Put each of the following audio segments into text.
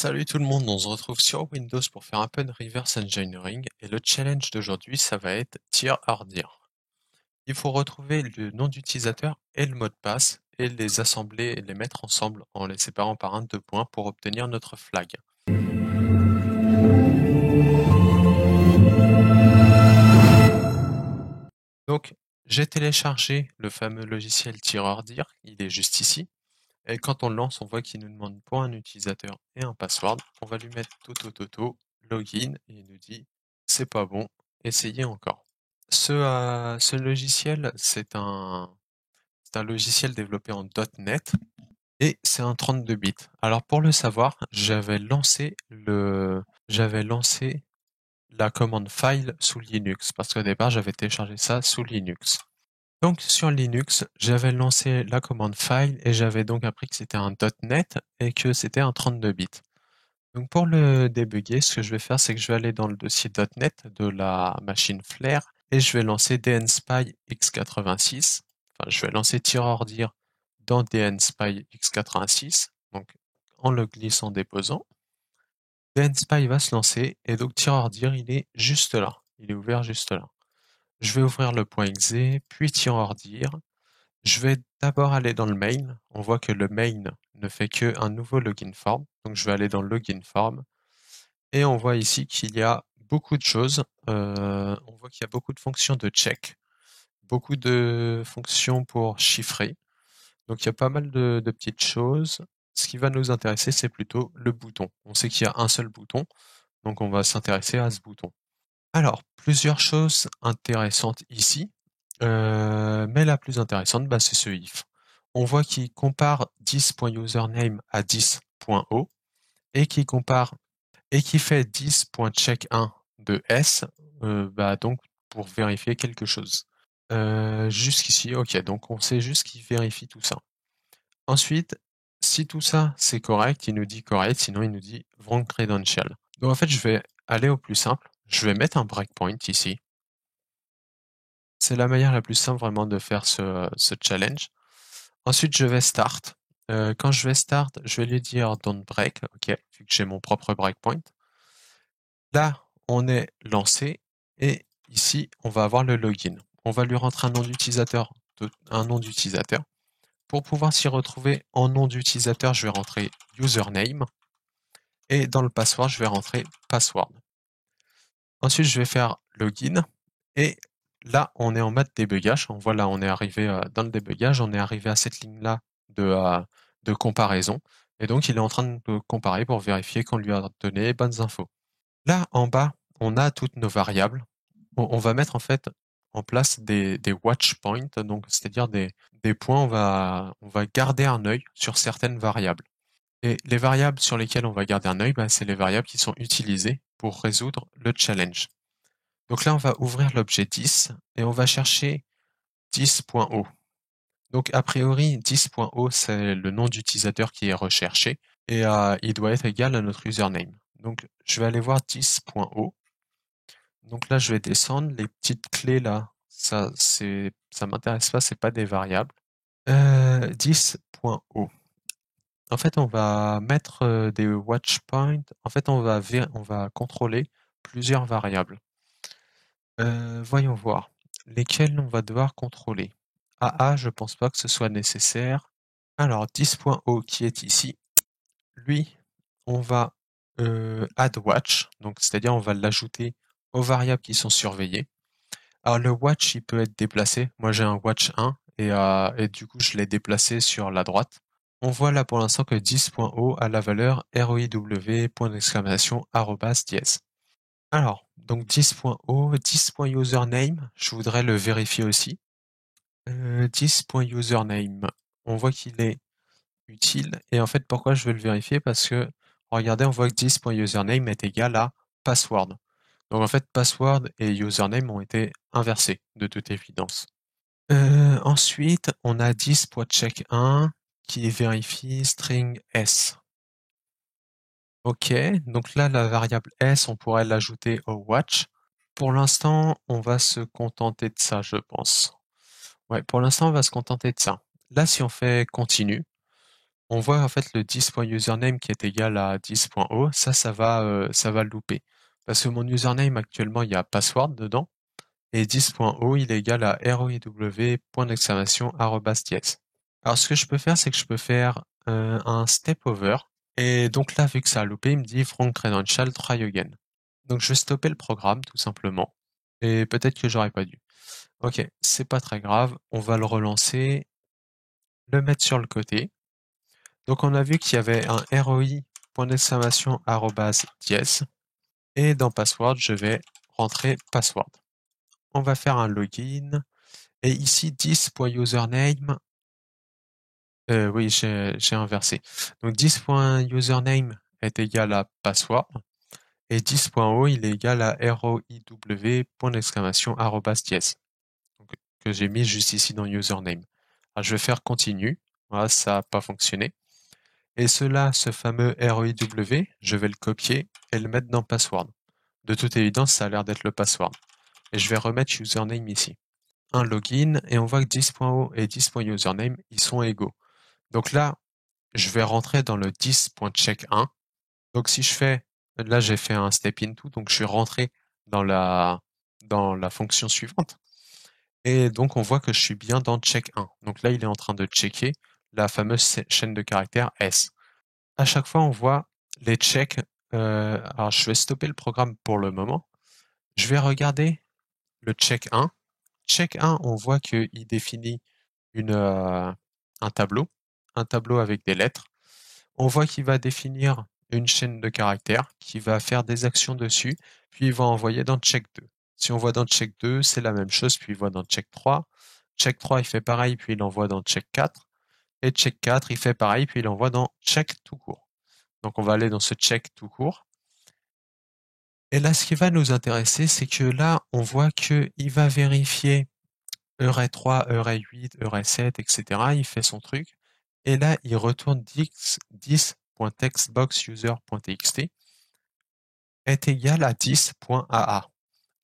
Salut tout le monde, on se retrouve sur Windows pour faire un peu de reverse engineering et le challenge d'aujourd'hui ça va être dir or dir. Il faut retrouver le nom d'utilisateur et le mot de passe et les assembler et les mettre ensemble en les séparant par un 2 points pour obtenir notre flag. Donc j'ai téléchargé le fameux logiciel dir or dir, il est juste ici. Et quand on le lance, on voit qu'il nous demande pour un utilisateur et un password. On va lui mettre toto login et il nous dit c'est pas bon, essayez encore. Ce logiciel, c'est un logiciel développé en .NET et c'est un 32 bits. Alors pour le savoir, j'avais lancé la commande file sous Linux parce qu'au départ j'avais téléchargé ça sous Linux. Donc sur Linux, j'avais lancé la commande file et j'avais donc appris que c'était un .NET et que c'était un 32 bits. Donc pour le débugger, ce que je vais faire, c'est que je vais aller dans le dossier .NET de la machine Flare et je vais lancer dnspy x86. Enfin, je vais lancer dir dans dnspy x86, donc en le glissant déposant. dnspy va se lancer et donc dir il est juste là. Il est ouvert juste là. Je vais ouvrir le .exe, puis dir. Je vais d'abord aller dans le main. On voit que le main ne fait qu'un nouveau login form. Donc je vais aller dans le login form. Et on voit ici qu'il y a beaucoup de choses. On voit qu'il y a beaucoup de fonctions de check, beaucoup de fonctions pour chiffrer. Donc il y a pas mal de petites choses. Ce qui va nous intéresser, c'est plutôt le bouton. On sait qu'il y a un seul bouton, donc on va s'intéresser à ce bouton. Alors, plusieurs choses intéressantes ici, mais la plus intéressante, bah, c'est ce if. On voit qu'il compare 10.username à 10.o et qui fait 10.check1 de s, bah, donc pour vérifier quelque chose. Jusqu'ici, ok, donc on sait juste qu'il vérifie tout ça. Ensuite, si tout ça c'est correct, il nous dit correct, sinon il nous dit wrong credential. Donc en fait, je vais aller au plus simple. Je vais mettre un breakpoint ici. C'est la manière la plus simple vraiment de faire ce challenge. Ensuite, je vais start. Quand je vais start, je vais lui dire don't break, ok, vu que j'ai mon propre breakpoint. Là, on est lancé et ici, on va avoir le login. On va lui rentrer un nom d'utilisateur, Pour pouvoir s'y retrouver en nom d'utilisateur, je vais rentrer username et dans le password, je vais rentrer password. Ensuite, je vais faire login et là, on est en mode débugage. On voit là, on est arrivé dans le débugage, on est arrivé à cette ligne-là de comparaison. Et donc, il est en train de comparer pour vérifier qu'on lui a donné les bonnes infos. Là, en bas, on a toutes nos variables. On va mettre en fait en place des watch points, donc c'est-à-dire des points, on va garder un œil sur certaines variables. Et les variables sur lesquelles on va garder un œil, bah, c'est les variables qui sont utilisées pour résoudre le challenge. Donc là, on va ouvrir l'objet 10 et on va chercher 10.o. Donc a priori, 10.o, c'est le nom d'utilisateur qui est recherché et il doit être égal à notre username. Donc je vais aller voir 10.o. Donc là, je vais descendre. Les petites clés là, ça m'intéresse pas, c'est pas des variables. 10.o. En fait, on va mettre des watch points. En fait, on va contrôler plusieurs variables. Voyons voir. Lesquelles on va devoir contrôler. AA, je pense pas que ce soit nécessaire. Alors, 10.o qui est ici, lui, on va add watch, donc c'est-à-dire on va l'ajouter aux variables qui sont surveillées. Alors le watch, il peut être déplacé. Moi j'ai un watch 1 et du coup je l'ai déplacé sur la droite. On voit là pour l'instant que 10.o a la valeur roiw.dièse. Alors, donc 10.o, 10.username, je voudrais le vérifier aussi. 10.username, on voit qu'il est utile. Et en fait, pourquoi je veux le vérifier? Parce que, regardez, on voit que 10.username est égal à password. Donc en fait, password et username ont été inversés, de toute évidence. Ensuite, on a 10.check1 qui vérifie string s. Ok, donc là, la variable s, on pourrait l'ajouter au watch. Pour l'instant, on va se contenter de ça, je pense. Ouais, pour l'instant, on va se contenter de ça. Là, si on fait continue, on voit en fait le 10.username qui est égal à 10.o, ça va louper. Parce que mon username actuellement, il y a password dedans, et 10.o, il est égal à row.dièse. Alors ce que je peux faire, c'est que je peux faire un step over, et donc là, vu que ça a loupé, il me dit from credential try again. Donc je vais stopper le programme, tout simplement, et peut-être que j'aurais pas dû. Ok, c'est pas très grave, on va le relancer, le mettre sur le côté. Donc on a vu qu'il y avait un roi.dièse, et dans password, je vais rentrer password. On va faire un login, et ici 10.username, oui, j'ai inversé. Donc 10.username est égal à password, et 10.o, il est égal à row.dièse, donc, que j'ai mis juste ici dans username. Alors, je vais faire continue, voilà, ça n'a pas fonctionné. Et cela, ce fameux ROIW, je vais le copier et le mettre dans password. De toute évidence, ça a l'air d'être le password. Et je vais remettre username ici. Un login, et on voit que 10.o et 10.username, ils sont égaux. Donc là, je vais rentrer dans le 10.check1. Donc si je fais, là j'ai fait un step into, donc je vais rentrer dans la fonction suivante. Et donc on voit que je suis bien dans check1. Donc là, il est en train de checker la fameuse chaîne de caractères S. À chaque fois, on voit les checks. Alors, je vais stopper le programme pour le moment. Je vais regarder le check 1. Check 1, on voit qu'il définit un tableau avec des lettres. On voit qu'il va définir une chaîne de caractères, qui va faire des actions dessus, puis il va envoyer dans check 2. Si on voit dans check 2, c'est la même chose, puis il voit dans check 3. Check 3, il fait pareil, puis il envoie dans check 4. Et check 4, il fait pareil, puis il envoie dans check tout court. Donc on va aller dans ce check tout court. Et là, ce qui va nous intéresser, c'est que là, on voit qu'il va vérifier Array 3, Array 8, Array 7, etc. Il fait son truc. Et là, il retourne 10.textboxuser.txt est égal à 10.aa.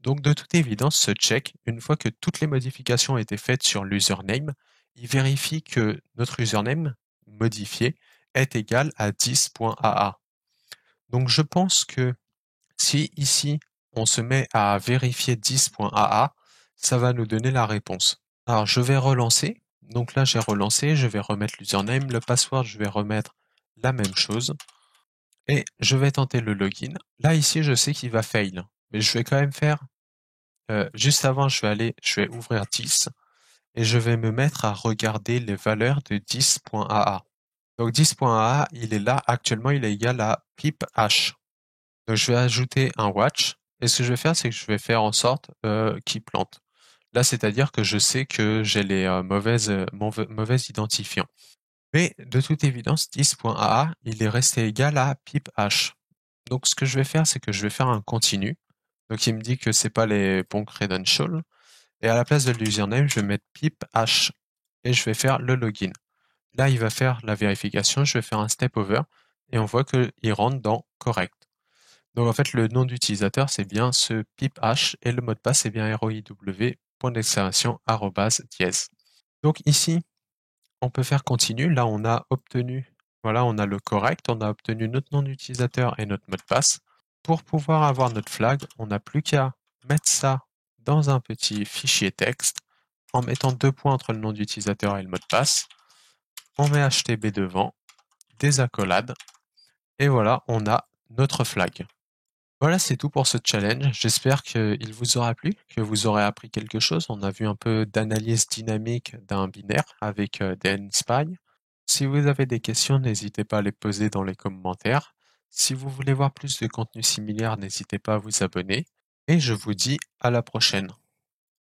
Donc de toute évidence, ce check, une fois que toutes les modifications ont été faites sur l'username, il vérifie que notre username modifié est égal à 10.aa. Donc je pense que si ici, on se met à vérifier 10.aa, ça va nous donner la réponse. Alors, je vais relancer. Donc là, j'ai relancé, je vais remettre l'username, le password, je vais remettre la même chose. Et je vais tenter le login. Là, ici, je sais qu'il va fail. Mais je vais quand même faire, juste avant, je vais ouvrir 10 et je vais me mettre à regarder les valeurs de 10.aa. Donc 10.aa, il est là, actuellement, il est égal à pip-h. Donc je vais ajouter un watch, et ce que je vais faire, c'est que je vais faire en sorte qu'il plante. Là, c'est-à-dire que je sais que j'ai les mauvais identifiants. Mais de toute évidence, 10.aa, il est resté égal à pip-h. Donc ce que je vais faire, c'est que je vais faire un continu. Donc il me dit que c'est pas les bons credentials. Et à la place de l'username, je vais mettre pip-h et je vais faire le login. Là, il va faire la vérification, je vais faire un step over et on voit qu'il rentre dans correct. Donc en fait, le nom d'utilisateur, c'est bien ce pip-h et le mot de passe, c'est bien row.dièse. Donc ici, on peut faire continue. Là, on a obtenu, voilà, on a le correct, on a obtenu notre nom d'utilisateur et notre mot de passe. Pour pouvoir avoir notre flag, on n'a plus qu'à mettre ça dans un petit fichier texte en mettant 2 points entre le nom d'utilisateur et le mot de passe. On met HTTP devant, des accolades, et voilà, on a notre flag. Voilà, c'est tout pour ce challenge. J'espère qu'il vous aura plu, que vous aurez appris quelque chose. On a vu un peu d'analyse dynamique d'un binaire avec dnSpy. Si vous avez des questions, n'hésitez pas à les poser dans les commentaires. Si vous voulez voir plus de contenu similaire, n'hésitez pas à vous abonner. Et je vous dis à la prochaine.